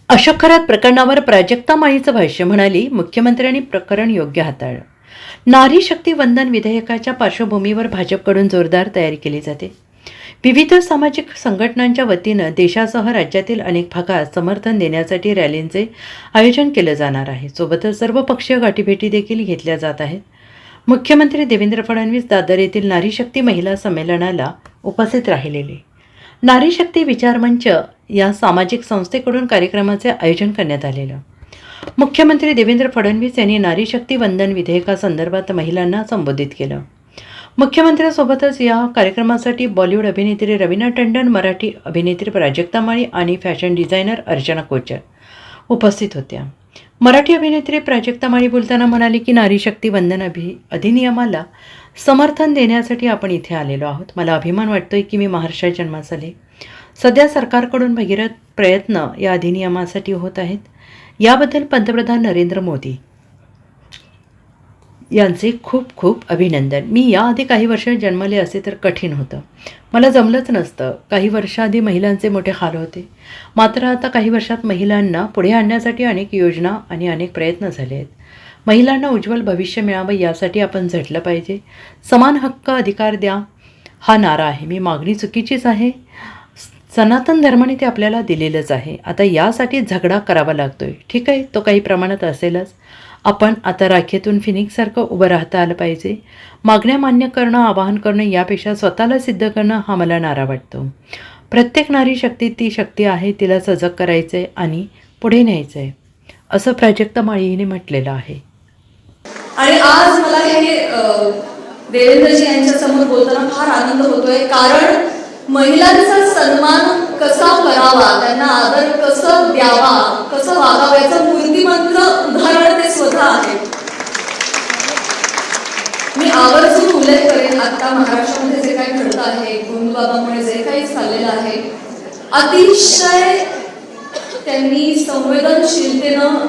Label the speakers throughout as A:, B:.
A: अशोक खरात प्रकरणावर प्राजक्ता माळीचं भाष्य म्हणाली, मुख्यमंत्र्यांनी प्रकरण योग्य हाताळलं. नारी शक्ती वंदन विधेयकाच्या पार्श्वभूमीवर भाजपकडून जोरदार तयारी केली जाते. विविध सामाजिक संघटनांच्या वतीनं देशासह राज्यातील अनेक भागात समर्थन देण्यासाठी रॅलींचे आयोजन केलं जाणार आहे. सोबतच सर्वपक्षीय गाठीभेटी देखील घेतल्या जात आहेत. मुख्यमंत्री देवेंद्र फडणवीस दादर येथील नारी शक्ती महिला संमेलनाला उपस्थित राहिलेले. नारी शक्ती विचारमंच या सामाजिक संस्थेकडून कार्यक्रमाचे आयोजन करण्यात आलेलं. मुख्यमंत्री देवेंद्र फडणवीस यांनी नारी शक्ती वंदन विधेयकासंदर्भात महिलांना संबोधित केलं. मुख्यमंत्र्यांसोबतच या कार्यक्रमासाठी बॉलिवूड अभिनेत्री रवीना टंडन, मराठी अभिनेत्री प्राजक्ता माळी आणि फॅशन डिझायनर अर्चना कोचर उपस्थित होत्या. मराठी अभिनेत्री प्राजक्ता माळी बोलताना म्हणाली की नारी शक्ती वंदन अधिनियमाला समर्थन देण्यासाठी आपण इथे आलेलो आहोत. मला अभिमान वाटतोय की मी महाराष्ट्रात जन्मास आले. सध्या सरकारकडून भगीरथ प्रयत्न या अधिनियमासाठी होत आहेत. याबद्दल पंतप्रधान नरेंद्र मोदी यांचे खूप खूप अभिनंदन. मी याआधी काही वर्ष जन्मले असते तर कठीण होतं, मला जमलंच नसतं. काही वर्षाआधी महिलांचे मोठे हाल होते, मात्र आता काही वर्षात महिलांना पुढे आणण्यासाठी अनेक योजना आणि अनेक प्रयत्न झाले आहेत. महिलांना उज्ज्वल भविष्य मिळावं यासाठी आपण झटलं पाहिजे. समान हक्क अधिकार द्या हा नारा आहे. मी मागणी चुकीचीच आहे, सनातन धर्माने ते आपल्याला दिलेलंच आहे. आता यासाठी झगडा करावा लागतोय, ठीक आहे, तो काही प्रमाणात असेलच. आपण आता राखेतून फिनिक्ससारखं उभं राहता आलं पाहिजे. मागण्या मान्य करणं, आवाहन करणं यापेक्षा स्वतःला सिद्ध करणं हा मला नारा वाटतो. प्रत्येक नारी शक्ती ती शक्ती आहे, तिला सजग करायचं आहे आणि पुढे न्यायचं आहे, असं प्राजक्ता माळी हिने म्हटलेलं आहे.
B: आणि आज मला हे देवेंद्रजी यांच्या समोर बोलताना फार आनंद होतोय, कारण महिलांचा सन्मान कसा करावा, त्यांना आदर कसं द्यावा, कसं वागावं याचं मूर्तिमंत उदाहरण ते स्वतः आहे. मी आवर्जून उल्लेख करेन, आता महाराष्ट्रामध्ये जे काही घडतं आहे, गोंधबाबामुळे जे काही चाललेलं आहे, अतिशय त्यांनी संवेदनशीलतेनं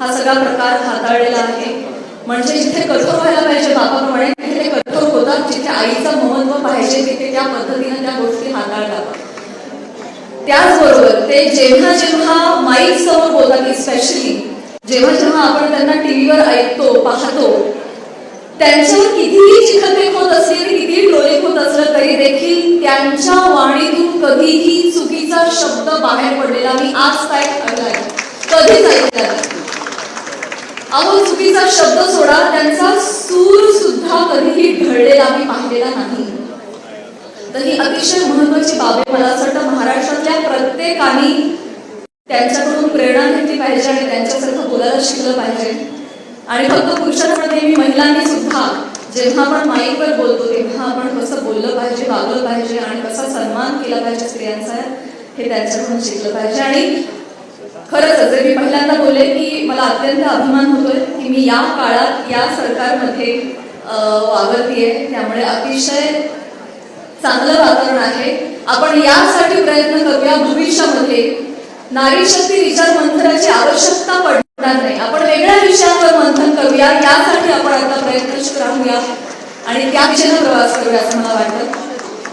B: हा सगळा प्रकार हाताळलेला आहे. म्हणजे जिथे कठोर व्हायला पाहिजे बापाप्रमाणे तिथे कठोर होतात, जिथे आईचं महत्व पाहिजे तिथे त्या पद्धतीनं त्या गोष्टी हाताळतात. त्याचबरोबर ते जेव्हा जेव्हा माईक समोर बोलतात, स्पेशली जेव्हा जेव्हा आपण त्यांना टीव्हीवर ऐकतो, पाहतो, त्यांच्यावर कितीही चिखलफेक होत असली आणि कितीही ट्रोलिंग होत असलं तरी देखील त्यांच्या वाणीतून कधीही चुकीचा शब्द बाहेर पडलेला मी आज काय ऐकलाय, कधीच ऐकला. अहो, चुकीचा शब्द सोडा, त्यांचा सूर सुद्धा कधीही ढळलेला मी पाहिलेला नाही. तर ही अतिशय महत्वाची बाब आहे. मला असं वाटतं महाराष्ट्रातल्या प्रत्येकाने त्यांच्याकडून प्रेरणा घेतली पाहिजे आणि त्यांच्यासारखं बोलायला शिकलं पाहिजे. आणि फक्त पुरुषांना नेहमी महिलांनी सुद्धा जेव्हा आपण माईकवर बोलतो तेव्हा आपण कसं बोललं पाहिजे, वागलं पाहिजे आणि कसा सन्मान केला पाहिजे स्त्रियांचा, हे त्यांच्याकडून शिकलं पाहिजे. आणि खरंच जर मी पहिल्यांदा बोलले की मला अत्यंत अभिमान होतोय की मी या काळात या सरकारमध्ये वावरतीये, त्यामुळे अतिशय चांगलं वातावरण आहे. आपण यासाठी प्रयत्न करूया, भविष्यामध्ये नारी शक्ती विचार मंथनाची आवश्यकता पडणार नाही. आपण वेगळ्या विषयांवर मंथन करूया, यासाठी आपण आता प्रयत्नशील राहूया आणि त्या दिशेने प्रवास करूया असं मला वाटतं.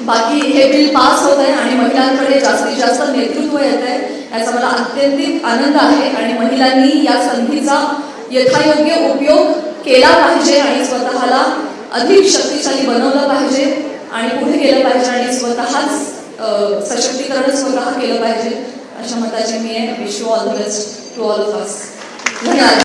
B: बाकी हे बिल पास होत आहे आणि महिलांकडे जास्तीत जास्त नेतृत्व येत आहे, याचा मला अत्यंतिक आनंद आहे. आणि महिलांनी या संधीचा यथायोग्य उपयोग केला पाहिजे आणि स्वतःला अधिक शक्तिशाली बनवलं पाहिजे आणि पुढे गेलं पाहिजे आणि स्वतःच सशक्तीकरण स्वतः केलं पाहिजे, अशा मताची मी आहे. Wish you all the best to all of us. धन्यवाद.